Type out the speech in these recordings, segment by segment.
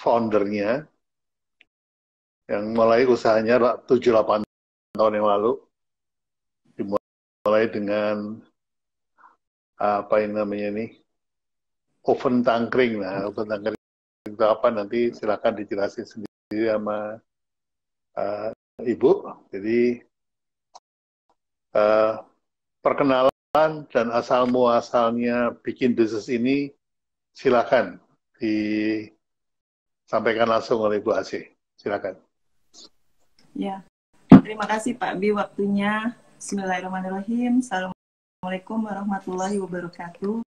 foundernya yang mulai usahanya 7-8 tahun yang lalu, dimulai dengan apa yang namanya ini, oven tangkring. Nah, oven tangkring itu apa nanti silakan dijelasin sendiri sama Ibu. Jadi perkenalan dan asal muasalnya bikin bisnis ini silakan disampaikan langsung oleh Bu Asih. Silakan. Ya, terima kasih Pak Bi waktunya. Bismillahirrahmanirrahim. Assalamualaikum warahmatullahi wabarakatuh.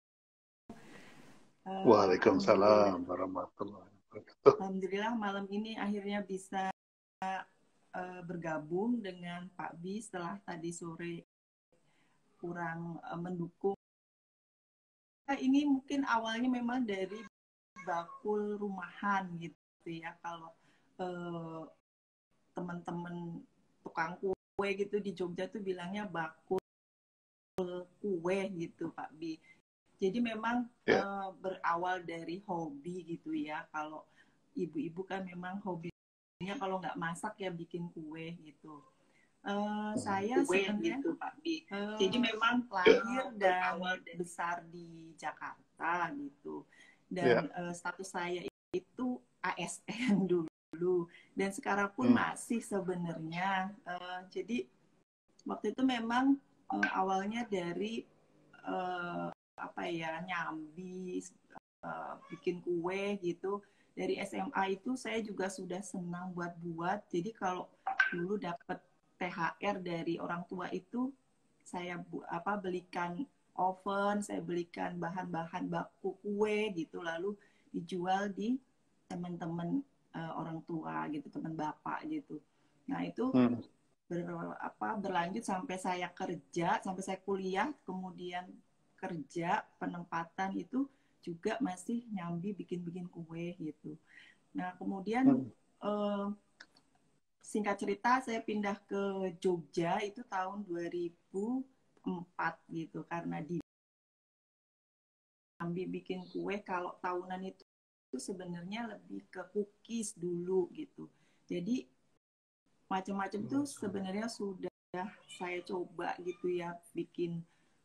Waalaikumsalam warahmatullahi wabarakatuh. Alhamdulillah malam ini akhirnya bisa bergabung dengan Pak Bi setelah tadi sore kurang mendukung. Ini mungkin awalnya memang dari bakul rumahan gitu ya. Kalau teman-teman tukang kue gitu di Jogja tuh bilangnya bakul kue gitu Pak Bi. Jadi memang berawal dari hobi gitu ya. Kalau ibu-ibu kan memang hobinya kalau nggak masak ya bikin kue gitu. Saya sebenarnya gitu, Pak Bi. Jadi memang lahir dan besar di Jakarta gitu. Dan status saya itu ASN dulu. Dan sekarang pun masih sebenarnya. Jadi waktu itu memang awalnya dari apa ya, nyambi, bikin kue gitu. Dari SMA itu saya juga sudah senang buat-buat. Jadi kalau dulu dapat THR dari orang tua itu saya belikan oven, saya belikan bahan-bahan baku kue gitu, lalu dijual di teman-teman orang tua gitu, teman bapak gitu. Nah itu berlanjut sampai saya kerja, sampai saya kuliah, kemudian kerja penempatan itu juga masih nyambi bikin-bikin kue gitu. Nah kemudian singkat cerita saya pindah ke Jogja itu tahun 2004 gitu, karena di nyambi bikin kue kalau tahunan itu sebenarnya lebih ke cookies dulu gitu. Jadi macam-macam tuh sebenarnya sudah saya coba gitu ya, bikin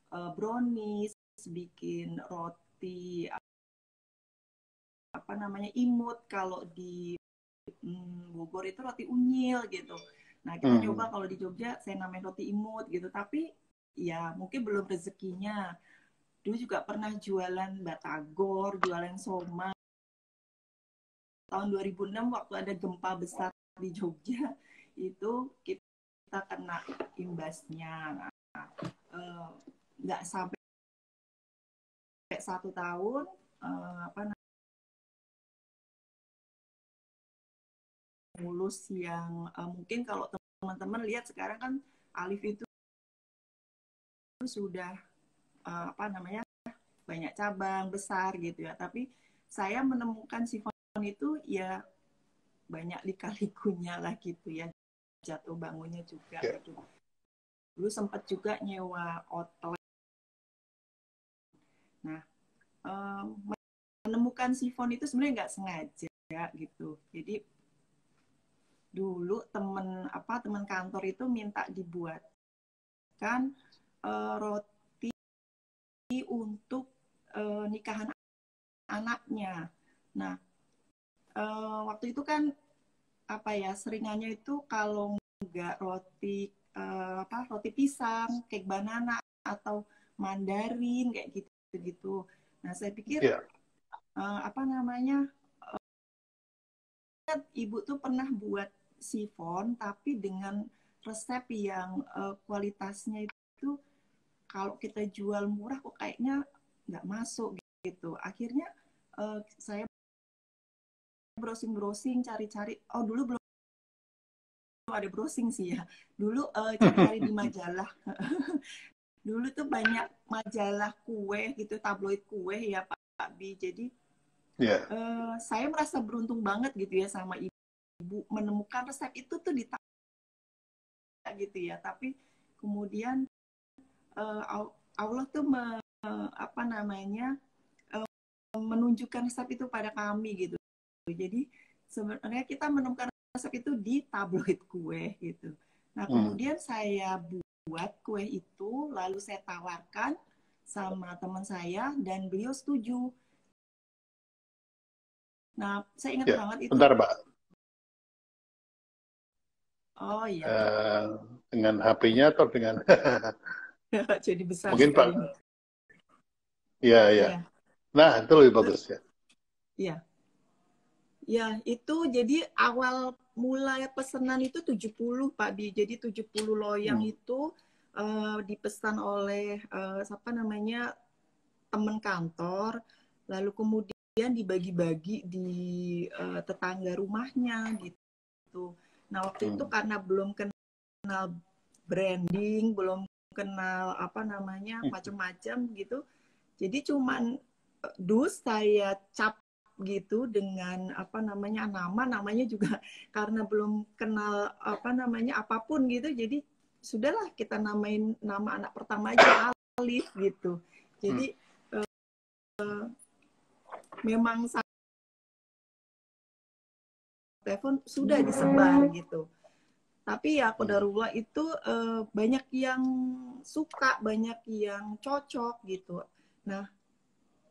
brownies, bikin roti apa namanya imut, kalau di Bogor itu roti unyil gitu. Nah kita coba kalau di Jogja saya namain roti imut gitu, tapi ya mungkin belum rezekinya. Dulu juga pernah jualan batagor, jualan somai. Tahun 2006 waktu ada gempa besar di Jogja itu kita kena imbasnya. Nggak sampai 1 tahun mulus yang mungkin kalau teman-teman lihat sekarang kan Alif itu sudah banyak cabang besar gitu ya, tapi saya menemukan sifon itu ya banyak lika-likunya lah gitu ya, jatuh bangunnya juga gitu. Dulu sempat juga nyewa outlet. Nah menemukan sifon itu sebenarnya nggak sengaja gitu. Jadi dulu teman kantor itu minta dibuatkan roti untuk nikahan anaknya. Nah waktu itu kan seringannya itu kalau nggak roti roti pisang, cake banana atau mandarin kayak gitu. Nah saya pikir ibu tuh pernah buat sifon tapi dengan resep yang kualitasnya itu kalau kita jual murah kok kayaknya nggak masuk gitu. Akhirnya saya browsing cari-cari. Oh dulu belum ada browsing sih ya. Dulu cari-cari di majalah. Dulu tuh banyak majalah kue gitu, tabloid kue ya Pak Bi. Jadi saya merasa beruntung banget gitu ya sama ibu menemukan resep itu tuh di gitu ya. Tapi kemudian Allah tuh menunjukkan resep itu pada kami gitu. Jadi sebenarnya kita menemukan resep itu di tabloid kue gitu. Nah kemudian saya buat kue itu, lalu saya tawarkan sama teman saya dan beliau setuju. Nah saya ingat banget itu. Bentar, Mbak. Oh iya. Dengan HP-nya atau dengan Jadi besar mungkin sekali. Pak. Iya. Nah, itu lebih bagus ya. Iya. Ya, itu jadi awal mulai pesanan itu 70 Pak Bi. Jadi 70 loyang itu dipesan oleh siapa namanya teman kantor, lalu kemudian dibagi-bagi di tetangga rumahnya gitu. Nah, waktu itu karena belum kenal branding, belum kenal apa namanya macam-macam gitu. Jadi cuman saya cap gitu dengan apa namanya namanya juga karena belum kenal apa namanya apapun gitu, jadi sudahlah kita namain nama anak pertama aja Alif gitu. Jadi memang telepon sudah disebar gitu. Tapi ya qadarullah itu banyak yang suka, banyak yang cocok gitu. Nah,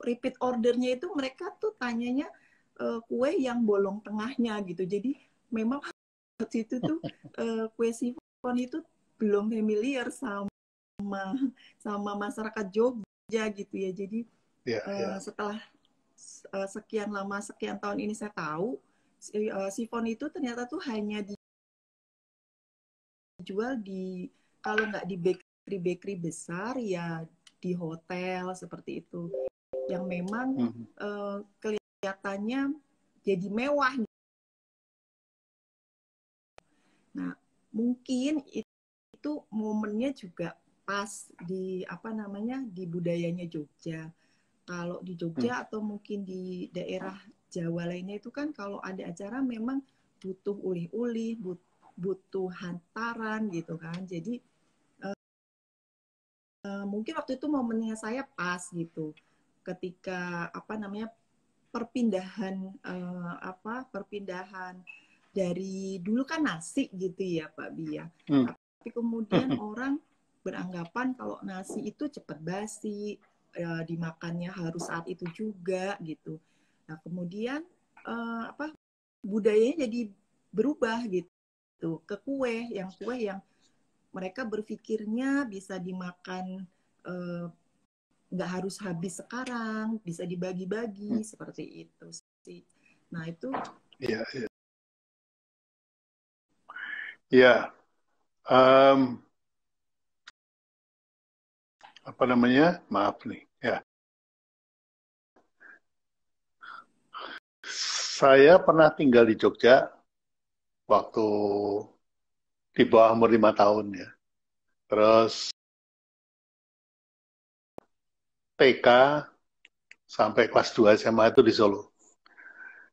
repeat ordernya itu mereka tuh tanyanya kue yang bolong tengahnya gitu. Jadi memang waktu itu tuh kue sifon itu belum familiar sama masyarakat Jogja gitu ya. Jadi setelah sekian lama, sekian tahun ini saya tahu sifon itu ternyata tuh hanya dijual di, kalau nggak di bakery besar ya di hotel seperti itu, yang memang kelihatannya jadi mewah. Nah, mungkin itu momennya juga pas di apa namanya di budayanya Jogja. Kalau di Jogja atau mungkin di daerah Jawa lainnya itu kan kalau ada acara memang butuh ulih-ulih, butuh hantaran gitu kan. Jadi mungkin waktu itu momennya saya pas gitu. Ketika apa namanya perpindahan perpindahan dari dulu kan nasi gitu ya Pak Bia. Tapi kemudian orang beranggapan kalau nasi itu cepat basi, dimakannya harus saat itu juga gitu. Nah kemudian budayanya jadi berubah gitu ke kue yang mereka berpikirnya bisa dimakan nggak harus habis sekarang, bisa dibagi-bagi seperti itu sih. Nah itu. Iya. Apa namanya? Maaf nih. Ya. Saya pernah tinggal di Jogja waktu di bawah umur 5 tahun ya. Terus TK sampai kelas 2 SMA itu di Solo.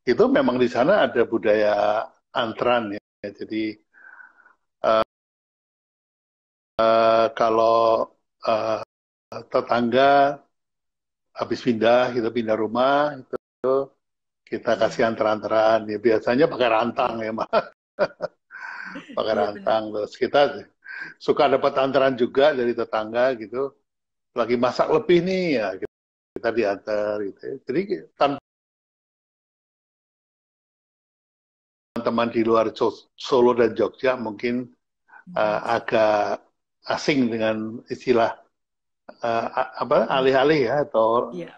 Itu memang di sana ada budaya antran ya. Jadi kalau tetangga habis pindah rumah, itu kita kasih antar-antaran. Ya, biasanya pakai rantang ya, Mas. Pakai rantang. Terus kita suka dapat antaran juga dari tetangga gitu. Lagi masak lebih nih, ya kita diantar gitu. Jadi teman-teman di luar Solo dan Jogja mungkin agak asing dengan istilah alih-alih ya, atau ya,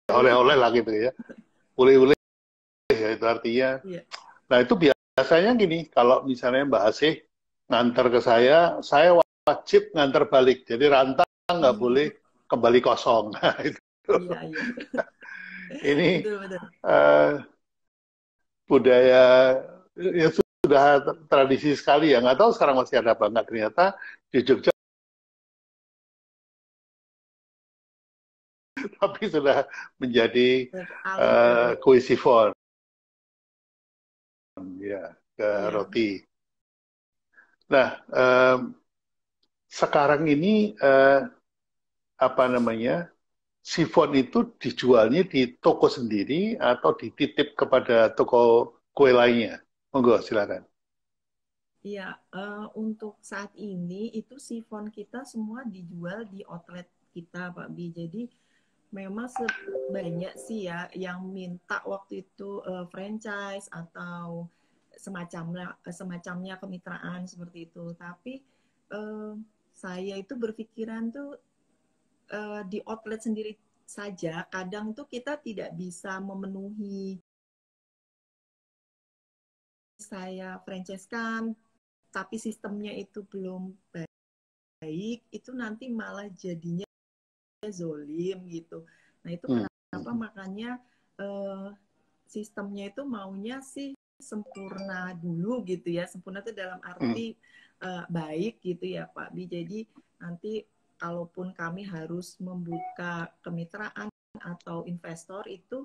oleh-oleh lah gitu ya, uleh-uleh ya, itu artinya. Nah itu biasanya gini, kalau misalnya Mbak Asih nganter ke saya wajib nganter balik, jadi rantang nggak boleh kembali kosong. Nah, itu. Ini budaya ya sudah tradisi sekali ya, nggak tahu sekarang masih ada apa nggak, ternyata di Jogja tapi sudah menjadi kue sifon ya, ke roti. Nah sekarang ini apa namanya, sifon itu dijualnya di toko sendiri atau dititip kepada toko kue lainnya? Monggo, silakan. Iya, untuk saat ini itu sifon kita semua dijual di outlet kita, Pak Bi. Jadi memang sebanyak sih ya yang minta waktu itu franchise atau semacamnya kemitraan seperti itu. Tapi uh, saya itu berpikiran tuh di outlet sendiri saja kadang tuh kita tidak bisa memenuhi saya franchise-kan tapi sistemnya itu belum baik, itu nanti malah jadinya zolim gitu. Nah itu kenapa makanya sistemnya itu maunya sih sempurna dulu gitu ya. Sempurna itu dalam arti baik gitu ya Pak Bi. Jadi nanti kalaupun kami harus membuka kemitraan atau investor itu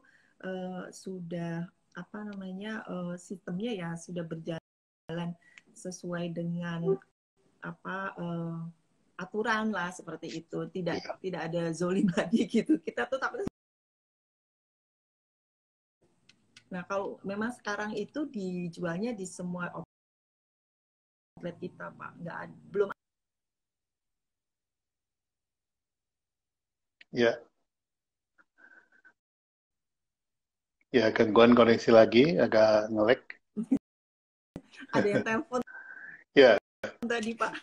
sudah apa namanya sistemnya ya sudah berjalan sesuai dengan apa aturan lah seperti itu, tidak ada zolim lagi gitu. Kita tuh takutnya. Nah kalau memang sekarang itu dijualnya di semua outlet kita Pak, nggak ada, belum. Ya, ya gangguan koneksi lagi, agak ngelek. Ada yang telepon Ya. tadi Pak.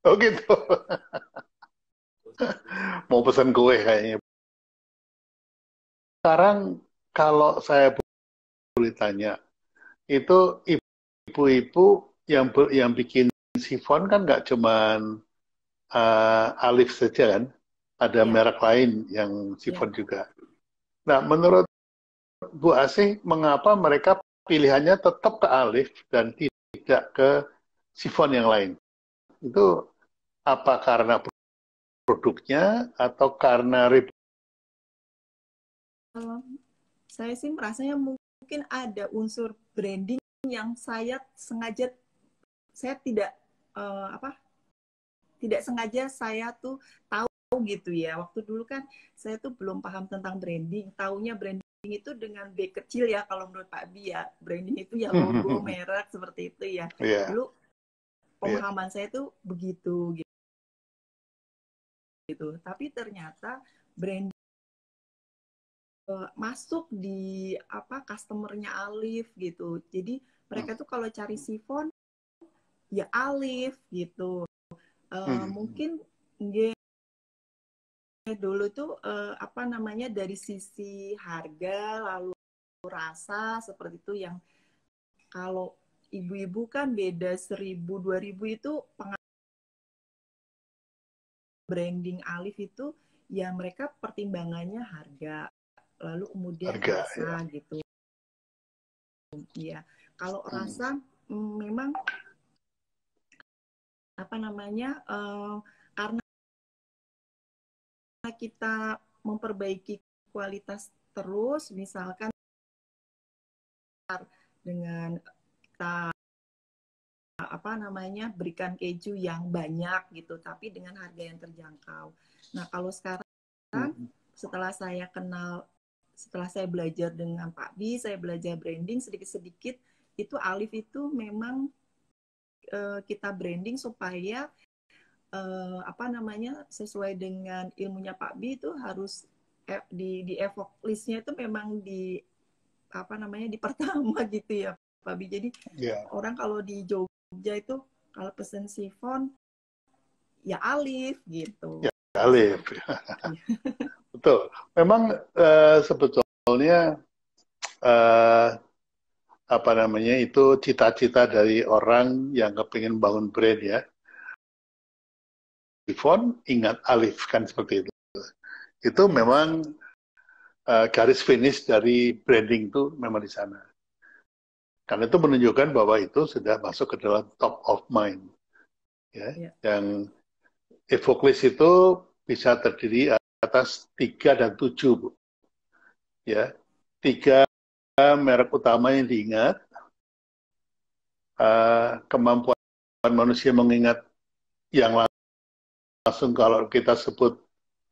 Oh gitu. Mau pesan kue kayaknya. Sekarang kalau saya boleh tanya, itu ibu-ibu yang bikin sifon kan nggak cuman Alif saja kan, ada merek lain yang sifon juga. Nah, menurut Bu Asih, mengapa mereka pilihannya tetap ke Alif dan tidak ke sifon yang lain? Itu apa karena produknya atau karena Saya sih merasanya mungkin ada unsur branding yang saya sengaja saya tidak tidak sengaja saya tuh tahu gitu ya. Waktu dulu kan saya tuh belum paham tentang branding, taunya branding itu dengan B kecil ya kalau menurut Pak Bi ya. Branding itu ya logo, merek seperti itu ya. Dulu pemahaman saya tuh begitu gitu. Tapi ternyata branding masuk di apa customernya Alif gitu. Jadi mereka tuh kalau cari sifon ya Alif gitu. Mungkin dulu tuh apa namanya dari sisi harga lalu rasa seperti itu yang kalau ibu-ibu kan beda 1.000-2.000 itu branding Alif itu ya mereka pertimbangannya harga lalu kemudian rasa gitu ya. Kalau rasa memang apa namanya karena kita memperbaiki kualitas terus, misalkan dengan kita apa namanya berikan keju yang banyak gitu, tapi dengan harga yang terjangkau. Nah kalau sekarang setelah saya kenal, setelah saya belajar dengan Pak Bi, saya belajar branding sedikit-sedikit, itu Alif itu memang kita branding supaya apa namanya sesuai dengan ilmunya Pak Bi itu harus di evok listnya itu memang di apa namanya di pertama gitu ya Pak Bi. Jadi orang kalau di Jogja itu kalau pesen sifon ya Alif gitu. Ya Alif. Betul. Memang sebetulnya apa namanya itu cita-cita dari orang yang kepingin bangun brand ya. Sifon ingat Alif kan seperti itu. Itu memang garis finish dari branding itu memang di sana. Karena itu menunjukkan bahwa itu sudah masuk ke dalam top of mind. Ya. Yang Evoklis itu bisa terdiri atas 3 dan 7, Bu. Ya. 3 merek utama yang diingat, kemampuan manusia mengingat yang langsung kalau kita sebut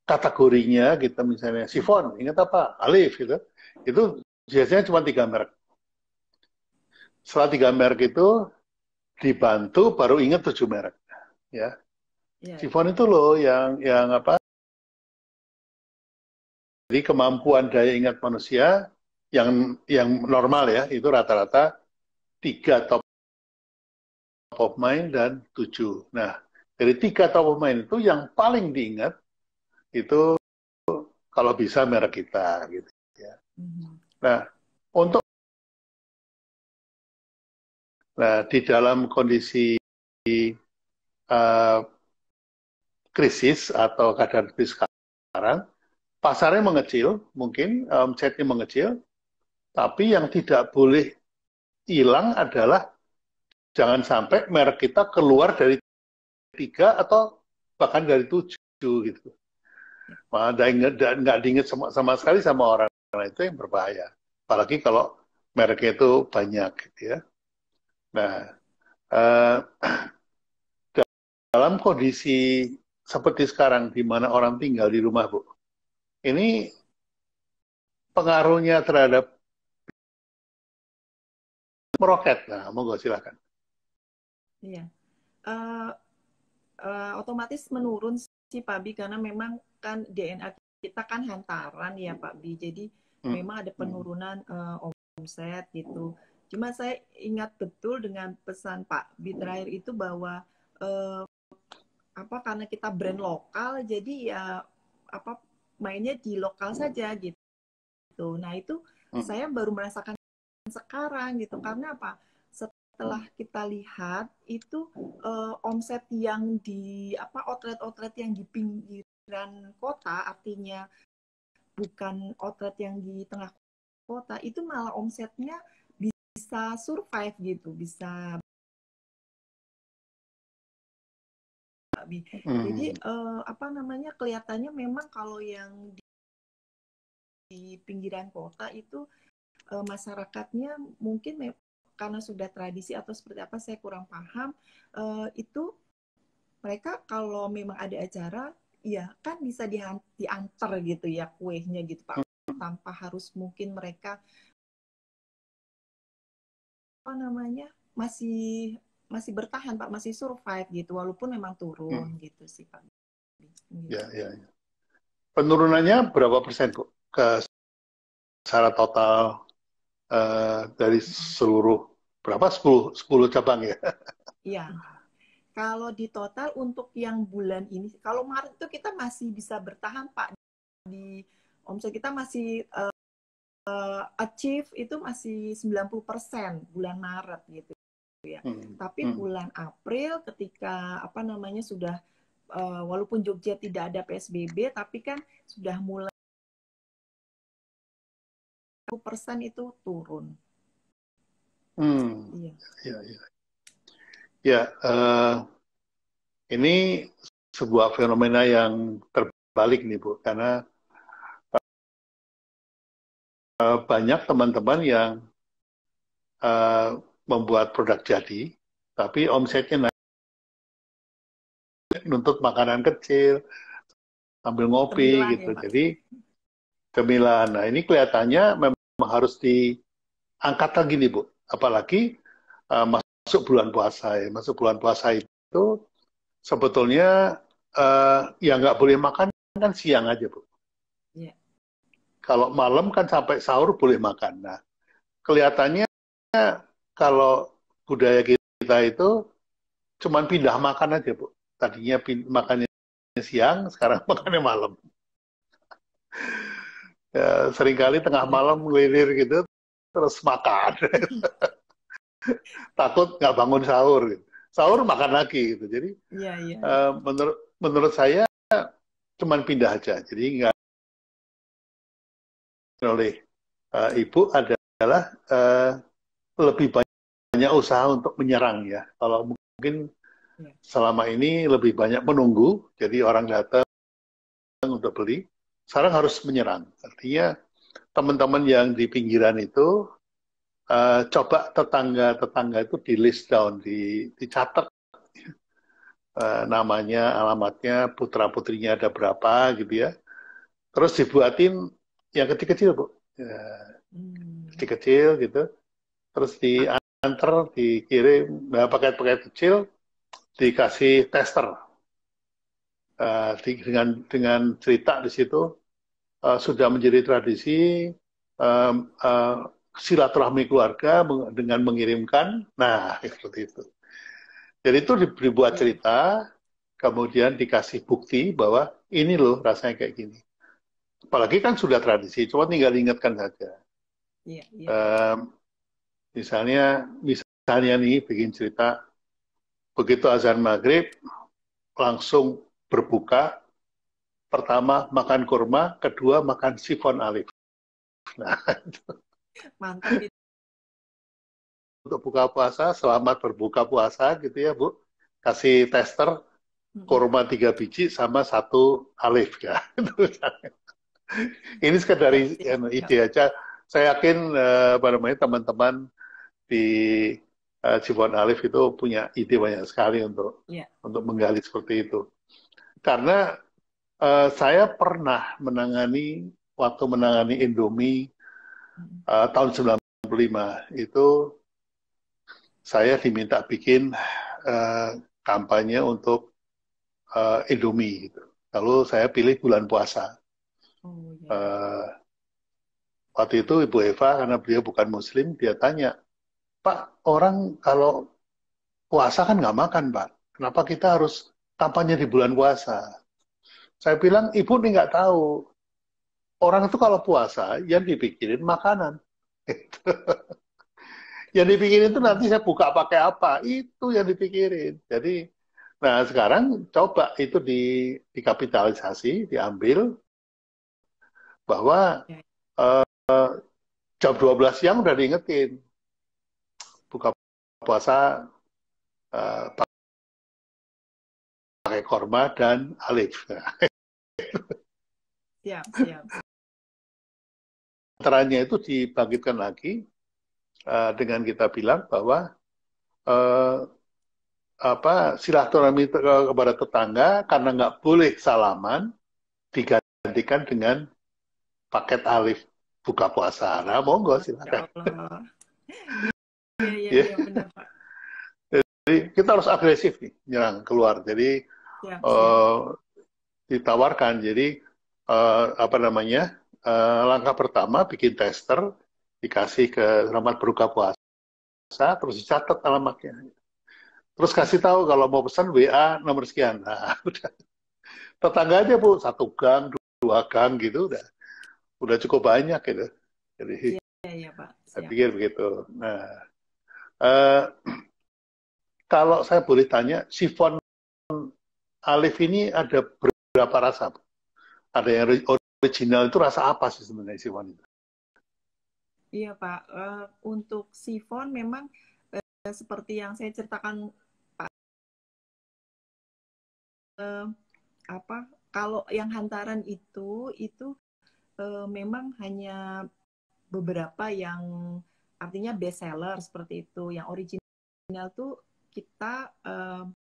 kategorinya kita misalnya sifon, ingat apa? Alif gitu. Itu biasanya cuma 3 merek. Setelah 3 merek itu dibantu baru ingat 7 merek. Ya, Ya, sifon itu loh yang apa? Jadi kemampuan daya ingat manusia yang normal ya itu rata-rata 3 top of mind dan 7. Nah, dari 3 top of mind itu yang paling diingat itu kalau bisa merek kita gitu ya. Nah, untuk di dalam kondisi uh, krisis atau keadaan krisis sekarang, pasarnya mengecil, mungkin omsetnya mengecil, tapi yang tidak boleh hilang adalah jangan sampai merek kita keluar dari 3 atau bahkan dari 7 gitu. Nggak diingat sama sekali sama orang, nah, itu yang berbahaya. Apalagi kalau mereknya itu banyak gitu ya. Nah, eh, dalam kondisi seperti sekarang di mana orang tinggal di rumah, Bu, ini pengaruhnya terhadap meroket. Nah, monggo silakan. iya. Uh, Otomatis menurun sih Pak Bi karena memang kan DNA kita kan hantaran ya Pak Bi. Jadi memang ada penurunan omset gitu. Cuma saya ingat betul dengan pesan Pak Bi terakhir itu bahwa karena kita brand lokal jadi ya mainnya di lokal saja gitu. Nah, itu saya baru merasakan sekarang gitu. Karena apa? Setelah kita lihat itu omset yang di outlet-outlet yang di pinggiran kota, artinya bukan outlet yang di tengah kota, itu malah omsetnya bisa survive gitu, bisa jadi kelihatannya memang kalau yang di pinggiran kota itu masyarakatnya mungkin karena sudah tradisi atau seperti apa saya kurang paham, itu mereka kalau memang ada acara ya kan bisa diantar gitu ya kuenya gitu Pak, tanpa harus mungkin mereka masih bertahan Pak, masih survive gitu walaupun memang turun gitu sih Pak. Ya, ya, ya. Penurunannya berapa persen kok secara total dari seluruh berapa 10 cabang ya? Iya. Kalau di total untuk yang bulan ini, kalau Maret itu kita masih bisa bertahan Pak, di omset kita masih achieve itu masih 90% bulan Maret gitu ya. Tapi bulan April ketika sudah walaupun Jogja tidak ada PSBB tapi kan sudah mulai 1% itu turun. Iya. Ya, ya. Ya, ini sebuah fenomena yang terbalik nih Bu, karena banyak teman-teman yang membuat produk jadi, tapi omsetnya naik, nuntut makanan kecil, sambil ngopi Cemilan, gitu. ya, Jadi cemilan. Nah ini kelihatannya memang harus diangkat lagi nih Bu. Apalagi masuk bulan puasa ya. Masuk bulan puasa itu sebetulnya yang nggak boleh makan kan siang aja Bu. Yeah. Kalau malam kan sampai sahur boleh makan. Nah kelihatannya kalau budaya kita itu cuman pindah makan aja Bu. Tadinya makannya siang, sekarang makannya malam. Ya, seringkali tengah malam ngelilir gitu, terus makan. Takut nggak bangun sahur. Gitu. Sahur makan lagi gitu. Jadi menurut saya cuman pindah aja. Jadi nggak oleh ibu adalah lebih banyak usaha untuk menyerang ya. Kalau mungkin selama ini lebih banyak menunggu, jadi orang datang untuk beli. Sekarang harus menyerang. Artinya teman-teman yang di pinggiran itu coba tetangga-tetangga itu di list down, dicatat namanya, alamatnya, putra-putrinya ada berapa gitu ya. Terus dibuatin yang kecil-kecil, Bu. Ya, kecil-kecil gitu. Terus diantar, dikirim, nah, paket-paket kecil, dikasih tester. Dengan cerita di situ, sudah menjadi tradisi uh, uh, silaturahmi keluarga dengan mengirimkan, nah seperti itu. Jadi itu dibuat cerita, kemudian dikasih bukti bahwa ini loh rasanya kayak gini. Apalagi kan sudah tradisi, cuma tinggal ingatkan saja. Iya, iya. Misalnya nih bikin cerita, begitu azan maghrib langsung berbuka, pertama makan kurma, kedua makan sifon alif. Nah, Mantap itu. untuk buka puasa, selamat berbuka puasa gitu ya Bu. Kasih tester kurma 3 biji sama 1 alif ya. Ini sekedar Siap, siap, siap. ide aja. Saya yakin teman-teman di Cibon Alif itu punya ide banyak sekali Ya. untuk menggali seperti itu. Karena saya pernah waktu menangani Indomie tahun 95 itu saya diminta bikin kampanye untuk Indomie gitu. Lalu saya pilih bulan puasa. Oh, ya, ya. Waktu itu Ibu Eva karena beliau bukan Muslim, dia tanya, Pak, orang kalau puasa kan nggak makan, Pak. Kenapa kita harus kampanye di bulan puasa? Saya bilang, Ibu nih nggak tahu. Orang itu kalau puasa, yang dipikirin makanan. Yang dipikirin itu nanti saya buka pakai apa. Itu yang dipikirin. Jadi, nah sekarang coba itu dikapitalisasi, diambil, bahwa Ya. jam 12 siang udah diingetin. Buka puasa pakai korma dan alif. Siap, siap. Antaranya itu dibangkitkan lagi dengan kita bilang bahwa uh, silaturahmi kepada tetangga karena nggak boleh salaman digantikan dengan paket alif buka puasa. Nah, monggo Ya silakan. Allah. Iya, iya, Ya. iya, benar, Pak. Jadi kita harus agresif nih nyerang keluar. Jadi Siap, siap. uh, ditawarkan. Jadi langkah pertama bikin tester, dikasih ke alamat berbuka puasa, terus dicatat alamatnya. Terus kasih tahu kalau mau pesan WA nomor sekian. Nah, udah. Tetangga aja Bu, 1 gang, 2 gang gitu udah cukup banyak gitu. Jadi Iya, iya, Pak. saya Siap. pikir begitu. Nah, eh, kalau saya boleh tanya, sifon alif ini ada berapa rasa? Ada yang original itu rasa apa sih sebenarnya sifon itu? Iya, Pak. Untuk sifon memang seperti yang saya ceritakan, Pak. Eh, apa? Kalau yang hantaran itu memang hanya beberapa yang artinya best seller seperti itu. Yang original tuh kita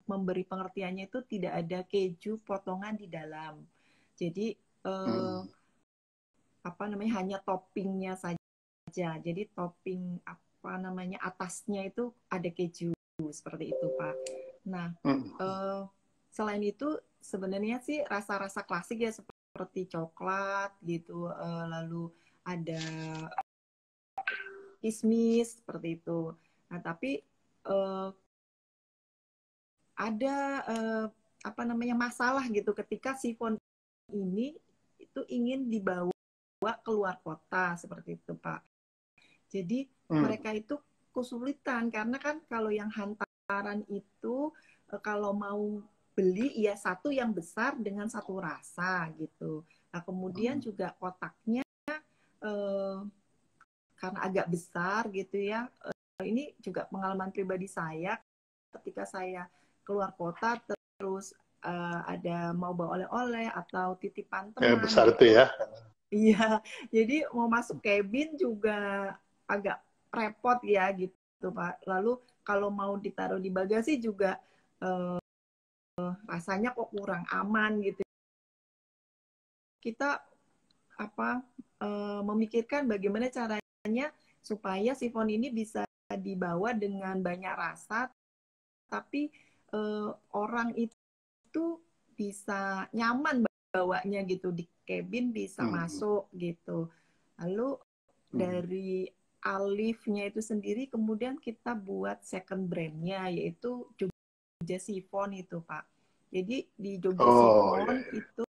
memberi pengertiannya itu tidak ada keju potongan di dalam. Jadi apa namanya hanya toppingnya saja. Jadi topping apa namanya atasnya itu ada keju seperti itu, Pak. Nah, selain itu sebenarnya sih rasa-rasa klasik ya seperti coklat gitu, lalu ada kismis seperti itu. Nah, tapi ada apa namanya masalah gitu ketika sifon ini itu ingin dibawa keluar kota seperti itu, Pak. Jadi mereka itu kesulitan karena kan kalau yang hantaran itu kalau mau beli ya satu yang besar dengan satu rasa gitu. Nah, kemudian juga kotaknya karena agak besar gitu ya. Ini juga pengalaman pribadi saya ketika saya keluar kota terus ada mau bawa oleh-oleh atau titipan Yang teman besar itu gitu. ya. Iya, jadi mau masuk cabin juga agak repot ya gitu Pak. Lalu kalau mau ditaruh di bagasi juga rasanya kok kurang aman gitu. Kita memikirkan bagaimana caranya supaya sifon ini bisa dibawa dengan banyak rasa, tapi orang itu bisa nyaman bawanya gitu, di cabin bisa masuk gitu. Lalu dari Alifnya itu sendiri kemudian kita buat second brandnya, yaitu Jogja Chiffon itu Pak. Jadi di Jogja Chiffon itu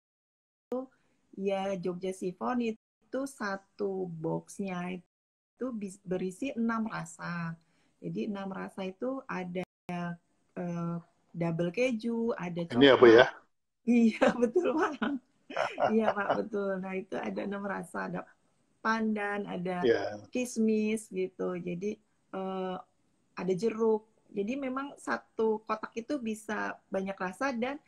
ya Jogja Chiffon itu satu boxnya itu berisi 6 rasa. Jadi 6 rasa itu ada double keju, ada coklat. Ini apa ya? Iya betul Pak. Iya Pak betul. Nah itu ada 6 rasa, ada pandan, ada kismis gitu. Jadi ada jeruk. Jadi memang satu kotak itu bisa banyak rasa dan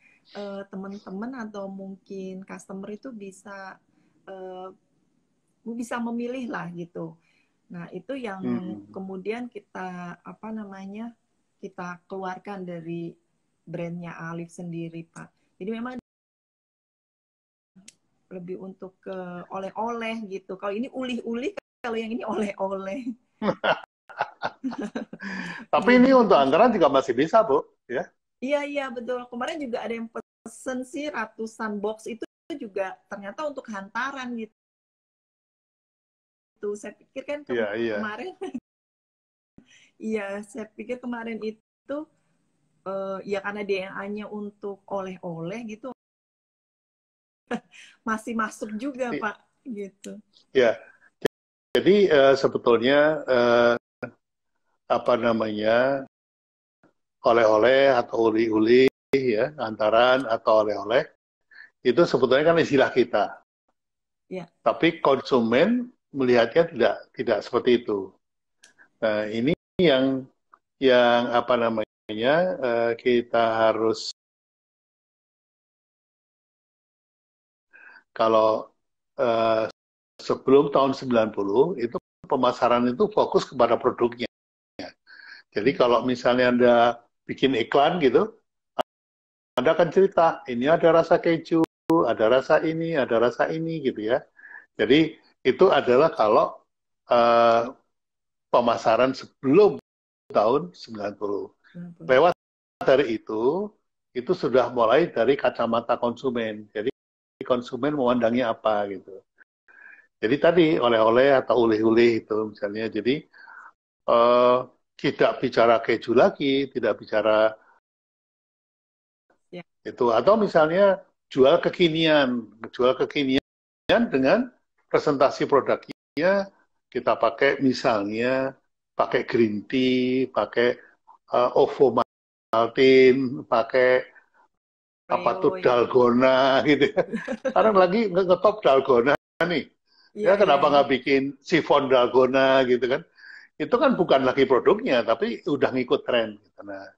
teman-teman atau mungkin customer itu bisa memilih lah gitu. Nah itu yang kemudian kita kita keluarkan dari brandnya Alif sendiri Pak. Jadi memang lebih untuk ke oleh-oleh gitu. Kalau ini ulih-ulih, kalau yang ini oleh-oleh. Tapi ini untuk anggaran juga masih bisa, Bu, ya? Iya betul. Kemarin juga ada yang pesen sih ratusan box itu juga ternyata untuk hantaran gitu. Saya pikir kan kemarin, iya, saya pikir kemarin itu ya karena DNA-nya untuk oleh-oleh gitu. Masih masuk juga Pak gitu. Ya, jadi sebetulnya oleh-oleh atau uli-uli ya, hantaran atau oleh-oleh itu sebetulnya kan istilah kita. Ya. Tapi konsumen melihatnya tidak seperti itu. Nah, ini yang kita harus, kalau sebelum tahun 90 itu pemasaran itu fokus kepada produknya. Jadi kalau misalnya Anda bikin iklan gitu, Anda akan cerita, ini ada rasa keju, ada rasa ini gitu ya. Jadi itu adalah kalau pemasaran sebelum tahun 90. Lewat dari itu sudah mulai dari kacamata konsumen. Jadi konsumen memandangnya apa gitu. Jadi tadi oleh-oleh atau ulih-ulih itu misalnya. Jadi tidak bicara keju lagi, tidak bicara itu. Atau misalnya jual kekinian dengan presentasi produknya kita pakai misalnya pakai green tea, pakai Ovomaltine, pakai apa tuh dalgona gitu. Sekarang lagi ngetop dalgona nih. Ya kenapa nggak bikin chiffon dalgona gitu kan? Itu kan bukan lagi produknya, tapi udah ngikut tren. Gitu. Nah,